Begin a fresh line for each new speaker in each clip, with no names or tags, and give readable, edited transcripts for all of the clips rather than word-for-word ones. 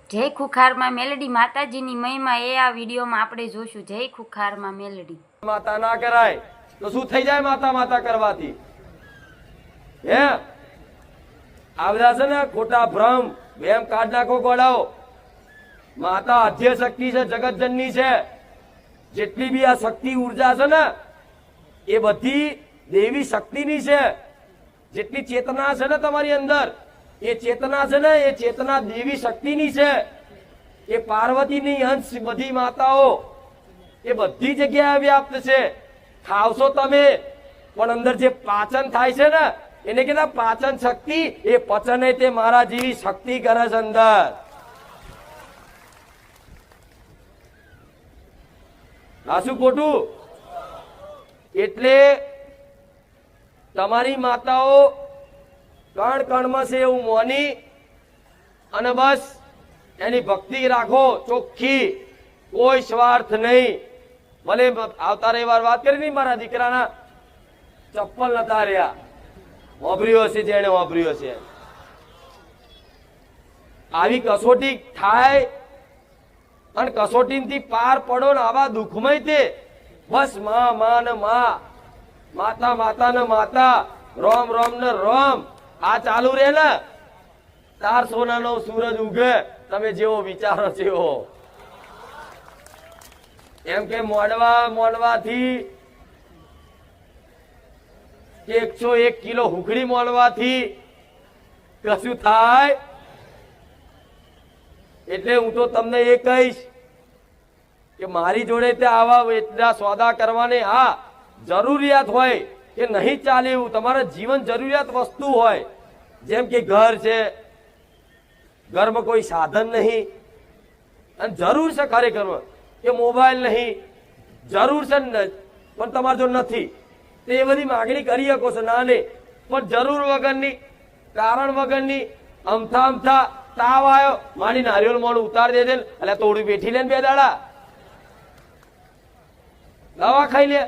જય ખુખારમાં મેલડી માતાજીની મહિમા એ આ વિડીયોમાં આપણે જોશું. જય ખુખારમાં મેલડી.
માતા ના કરાય તો શું થઈ જાય માતા માતા કરવાથી? હે આ બધા છે ને ખોટા ભ્રમ બેમ કાઢ નાખો ગોળાઓ. માતા આદ્ય શક્તિ છે, જગત જનની છે. જેટલી બી આ શક્તિ ઉર્જા છે ને એ બધી દેવી શક્તિની છે. જેટલી ચેતના છે ને તમારી અંદર એ ચેતના છે ને એ ચેતના દેવી શક્તિની છે. એ પાર્વતીની અંશ બધી માતાઓ એ બધી જગ્યાએ વ્યાપ્ત છે. ખાવશો તમે પણ અંદર જે પાચન થાય છે ને એને કહેતા પાચન શક્તિ. એ પચને તે મારા જેવી શક્તિ કરે છે અંદર. આ શું ખોટું? એટલે તમારી માતાઓ કણ કણમાં છે એવું મોની અને બસ એની ભક્તિ રાખો ચોખ્ખી, કોઈ સ્વાર્થ નહીં. ભલે આવતા રવિવાર વાત કરી નહીં, મારા દીકરાના ચપ્પલ નતા રહ્યા, વાપર્યો છે જેને વાપર્યો છે. આવી કસોટી થાય અને કસોટીથી પાર પડો ને આવા દુઃખમય તે બસ માં ને માતા માતા ને માતા, રોમ રોમ ને રોમ. આ ચાલુ રે ને તાર સોનાનો સૂરજ ઉગે. તમે જેવો વિચારો છો એમ કે મોડવાથી 101 કિલો હુકડી મોડવાથી કશું થાય? એટલે હું તો તમને એ કહીશ કે મારી જોડે તે આવા એટલા સોદા કરવાને હા જરૂરિયાત હોય કે નહીં ચાલે એવું તમારા જીવન જરૂરિયાત વસ્તુ હોય, જેમ કે ઘર છે, ઘરમાં કોઈ સાધન નહીં અને જરૂર છે ખરેખરમાં કે મોબાઈલ નહીં, જરૂર છે પણ તમારે જો નથી તો એ બધી માગણી કરી શકો છો. ના નહીં પણ જરૂર વગરની, કારણ વગરની અમથા તાવ આવ્યો મારી નારિયેળ મોડું ઉતાર દે દે એટલે તોડી બેઠી લે ને 2 દાડા દવા ખાઈ લે,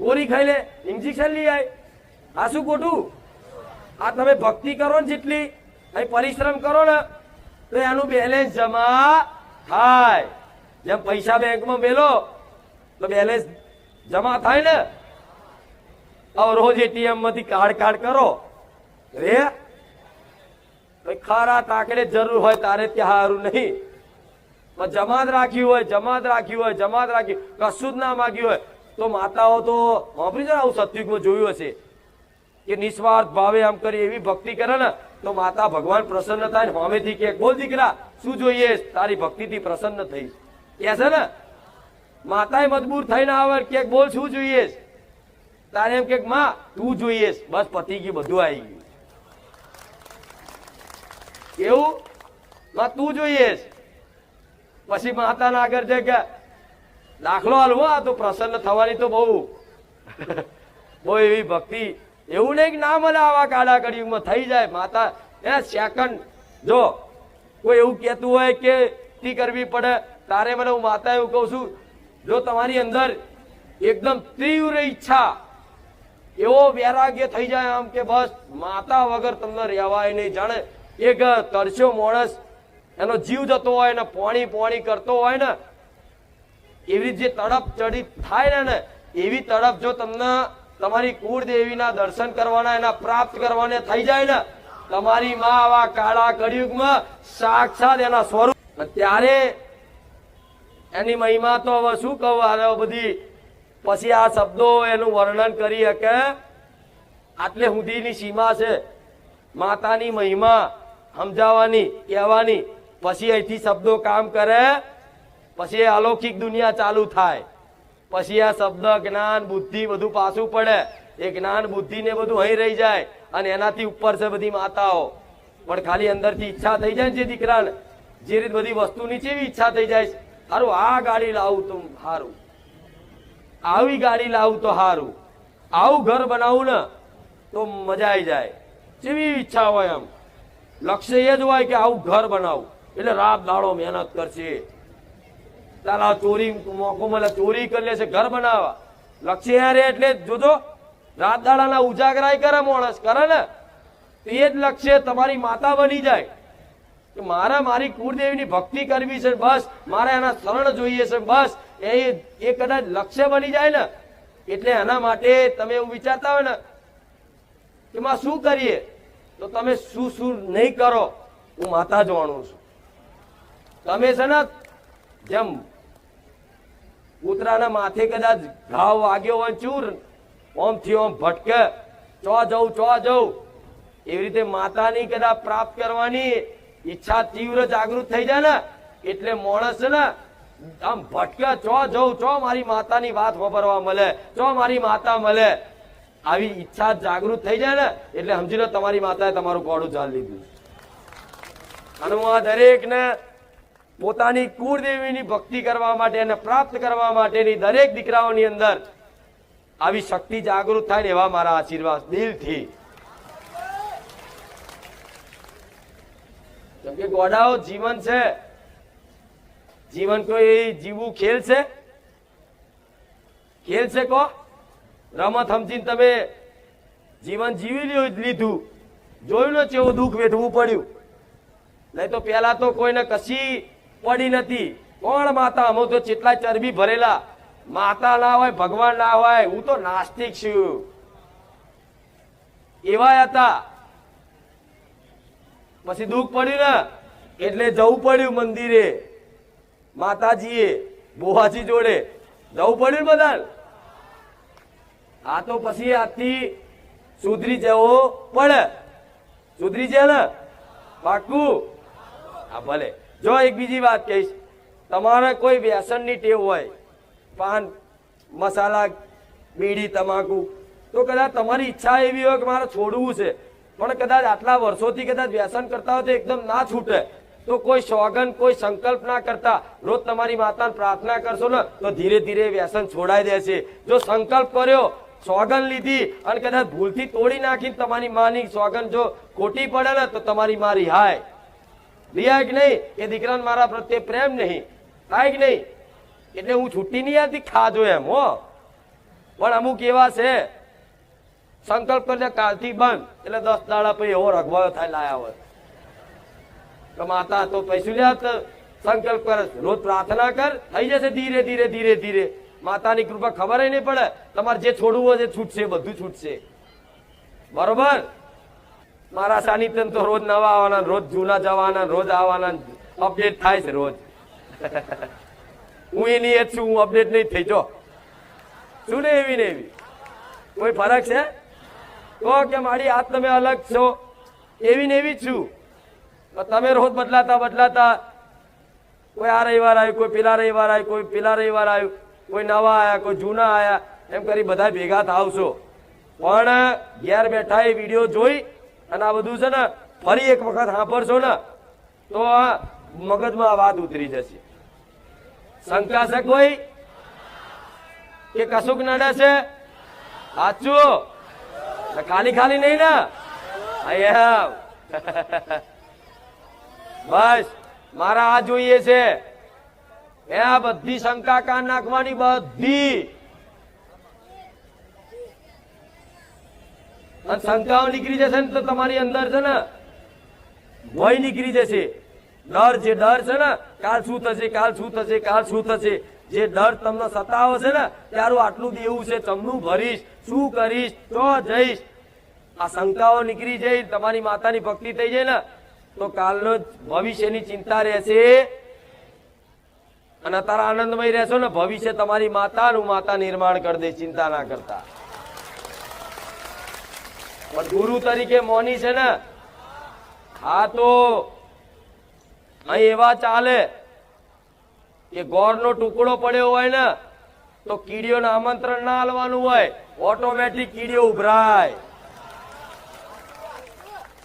ગોળી ખાઈ લે, ઇન્જેક્શન લઈ આય. આ શું ખોટું? આ તમે ભક્તિ કરો ને જેટલી અહીં પરિશ્રમ કરો ને તો એનું બેલેન્સ જમા થાય. જેમ પૈસા બેંકમાં મેલો તો બેલેન્સ જમા થાય ને. રોજ એટીએમ માંથી કાર્ડ કરો રે ખરા તાકડે જરૂર હોય તારે ત્યાં સારું નહીં. પણ જમાત રાખ્યું કશું જ ના માગ્યું હોય તો માતાઓ તો વાપરી જાય. આવું સત્યુગમાં જોયું હશે કે નિસ્વાર્થ ભાવે આમ કરી એવી ભક્તિ કરે ને તો માતા ભગવાન પ્રસન્ન થાય ને સામેથી કે બોલ દીકરા શું જોઈએ? તારી ભક્તિથી પ્રસન્ન થઈ કે છે ને. માતાએ મજબૂર થઈને આવે કે બોલ શું જોઈએ? તારે એમ કે માં તું જોઈએ, બસ પતી ગયું, બધું આવી ગયું. એવું માં તું જોઈએ પછી માતા ના આગળ છે કે દાખલો હાલવો. આ તો પ્રસન્ન થવાની તો બહુ એવી ભક્તિ. એવું નહીં કે ના મળે આવા કાળા કળિયુગમાં થઈ જાય. માતા એ સેકન્ડ જો કોઈ એવું કહેતું હોય કે તી કરવી પડે તારે મને હું માતા એવું કહું છું, જો તમારી અંદર એકદમ તીવ્ર ઈચ્છા, એવો વૈરાગ્ય થઈ જાય આમ કે બસ માતા વગર તમને રહેવાય નહીં. જાણે એક તરસ્યો માણસ એનો જીવ જતો હોય ને પોણી કરતો હોય ને એવી જે તડપ ચડી થાય ને એવી તડપ જો તમને તમારી કુળદેવીના દર્શન કરવાના, એના પ્રાપ્ત કરવાને થઈ જાય ને તમારી માં આવા કાળા કળિયુગમાં સાક્ષાત એના સ્વરૂપ. ત્યારે એની મહિમા તો હવે શું કહું બધી. પછી આ શબ્દો એનું વર્ણન કરી શકે આટલે સુધીની સીમા છે માતાની મહિમા સમજાવવાની, કહેવાની. પછી અહીંથી શબ્દો કામ કરે, પછી અલૌકિક દુનિયા ચાલુ થાય. પછી આ શબ્દ જ્ઞાન બુદ્ધિ બધું પાછું પડે. એ જ્ઞાન બુદ્ધિ ને બધું અહીં રહી જાય અને એનાથી ઉપર છે બધી માતાઓ. પણ ખાલી અંદરથી ઈચ્છા થઈ જાય જે દીકરાને જે રીત બધી વસ્તુની કેવી ઈચ્છા થઈ જાય, સારું આ ગાડી લાવું તો સારું, આવી ગાડી લાવું તો સારું, આવું ઘર બનાવું ને તો મજા આવી જાય. જેવી ઈચ્છા હોય એમ લક્ષ્ય એ જ હોય કે આવું ઘર બનાવું એટલે રાત દાડો મહેનત કરશે. તારા ચોરી મોકો મળે ચોરી કરી લેશે ઘર બનાવવા. લક્ષ્ય રે એટલે જોજો રાત દાડાના ઉજાગરાય કરે માણસ કરે ને એ જ લક્ષ્ય તમારી માતા બની જાય. કે મારા મારી કુળદેવીની ભક્તિ કરવી છે, બસ મારે એના શરણ જોઈએ છે, બસ એ કદાચ લક્ષ્ય બની જાય ને, એટલે એના માટે તમે એવું વિચારતા હોય ને કે માં શું કરીએ, તો તમે શું નહીં કરો, હું માતા જાણું છું. તમે છે ને જેમ કૂતરાના માથે કદાચ ઘાવ વાગ્યો હોય ચૂર, ઓમ થી ઓમ ભટકે, ચો જવું, એવી રીતે માતાની કદાચ પ્રાપ્ત કરવાની ઈચ્છા તીવ્ર જાગૃત થઈ જાય ને, એટલે માણસ છે ને આમ ભટકે, ચો મારી માતાની વાત વાપરવા મળે, ચો મારી માતા મળે, આવી ઈચ્છા જાગૃત થઈ જાય ને, એટલે સમજી લો તમારી માતાએ તમારું કોડું ચાલી લીધું. અને હું આ દરેક ને પોતાની કુળદેવીની ભક્તિ કરવા માટે અને પ્રાપ્ત કરવા માટેની દરેક દીકરાઓની અંદર આવી શક્તિ જાગૃત થાય ને એવા મારા આશીર્વાદ દિલથી. કેમ કે ગોડાઓ જીવન છે, જીવન કોઈ જીવવું ખેલ છે કો રમત સમજીને તમે જીવન જીવી લીધું, જોયું ને કેવું દુઃખ વેઠવું પડ્યું. નહીં તો પેલા તો કોઈને કશી પડી નથી. કોણ માતા? અમે તો કેટલા ચરબી ભરેલા, માતા ના હોય ભગવાન ના હોય, હું તો નાસ્તિક છું એવા હતા. પછી દુઃખ પડ્યું ને એટલે જવું પડ્યું મંદિરે, માતાજીએ બોહાજી જોડે જવું પડ્યું બધા. આ તો પછી આજથી સુધરી જવો પડે, સુધરી જાય ને પાકું. હા ભલે. જો એક બીજી વાત કહીશ, તમારે કોઈ વ્યસનની ટેવ હોય, પાન મસાલા બીડી તમાકુ, તો કદાચ તમારી ઈચ્છા એવી હોય કે મારે છોડવું છે, પણ કદાચ આટલા વર્ષોથી કદાચ વ્યસન કરતા હોય તો એકદમ ના છૂટે, તો કોઈ સોગન કોઈ સંકલ્પ ના કરતા રોજ તમારી માતાને પ્રાર્થના કરશો ને તો ધીરે ધીરે વ્યસન છોડાઈ દેશે. જો સંકલ્પ કર્યો, સોગન લીધી અને કદાચ ભૂલથી તોડી નાખી, તમારી માની સોગન જો ખોટી પડે ને તો તમારી માં રિહાય. રિહાય કે નહીં? એ દીકરાને મારા પ્રત્યે પ્રેમ નહીં થાય કે નહીં, એટલે હું છૂટી નહીં આવતી, ખાજો એમ હો. પણ અમુક એવા છે સંકલ્પ કરીને કાલથી બંધ, એટલે 10 દાડા પછી એવો રગવાયો થાય લાયા હોય તો માતા તો પૈસું લે, સંકલ્પ કરે, રોજ પ્રાર્થના કર, થઈ જશે ધીરે ધીરે ધીરે ધીરે. માતાની કૃપા ખબર નહીં પડે, તમારે જે છોડવું હોય એ છૂટશે, બધું છૂટશે. બરોબર? મારા સાનિધ્ય તો રોજ નવા આવવાના, રોજ જૂના જવાના, રોજ આવવાના, અપડેટ થાય છે રોજ. હું એ નહીં છું, હું અપડેટ નહીં થઈ જો શું ને એવી ને એવી કોઈ ફરક છે? કહો કે મારી આજ તમે અલગ છો, એવી ને એવી જ છું. તમે રોજ બદલાતા, કોઈ આ રવિવાર આવ્યું, કોઈ પેલા રવિવાર આવ્યું, કોઈ પેલા રવિવાર આવ્યું, કોઈ નવા આયા, કોઈ જૂના આયા, એમ કરી બધા ભેગા થાવશો. પણ ઘેર બેઠા એ વિડીયો જોઈ અને આ બધું છે ને ફરી એક વખત સાંભળશો ને તો મગજમાં આ વાત ઉતરી જશે. શંકા છે કોઈ કે કશુંક નડે છે? સાચું? ખાલી ખાલી નહીં ને? બસ મારા આ જોઈએ છે, એ આ બધી શંકા કાન નાખવાની, બધી અને શંકાઓ નીકળી જશે ને તો તમારી અંદર છે ને ભય નીકળી જશે. ડર છે ને, કાલ શું થશે, કાલ શું થશે, કાલ શું થશે, જે ડર તમને સતાવો છે ને તારું આટલું દેવું છે, ચમનું ભરીશ, શું કરીશ, તો જઈશ, આ શંકાઓ નીકળી જાય, તમારી માતાની ભક્તિ થઈ જાય ને તો કાલનો ભવિષ્યની ચિંતા રહેશે અને તારા આનંદમય રહેશો ને. ભવિષ્ય તમારી માતાનું માતા નિર્માણ કરી દે, ચિંતા ના કરતા. પણ ગુરુ તરીકે મોની છે ને, હા તો અહીં એવા ચાલે કે ગોળનો ટુકડો પડ્યો હોય ને તો કીડીઓને આમંત્રણ ના આલવાનું હોય, ઓટોમેટિક કીડીઓ ઉભરાય.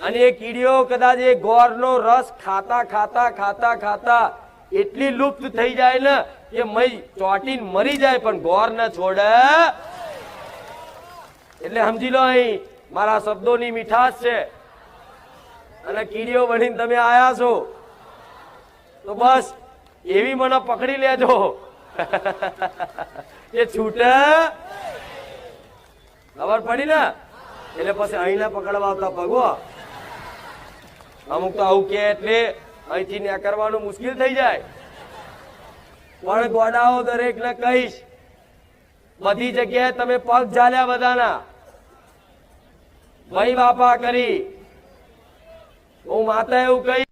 અને એ કીડીઓ કદાચ એ ગોળનો રસ ખાતા ખાતા ખાતા ખાતા એટલી લુપ્ત થઈ જાય ને કે મય ચોટીને મરી જાય, પણ ગોળ ન છોડે. એટલે સમજી લો અહીં મારા શબ્દોની મીઠાશ છે. અને કીડીઓ બનીને તમે આયા છો તો બસ એવી મને પકડી લેજો એ છૂટે. ખબર પડી ને? એટલે પછી અહીંના પકડવા આવતા ભગવો અમુક તો આવું કે એટલે અહીંથી નીકળવાનું મુશ્કેલ થઈ જાય. પણ ગોડાઓ દરેકને કહીશ, બધી જગ્યાએ તમે પગ ઝાલ્યા બધાના, ભાઈ બાપા કરી. હું માતા એવું કહીશ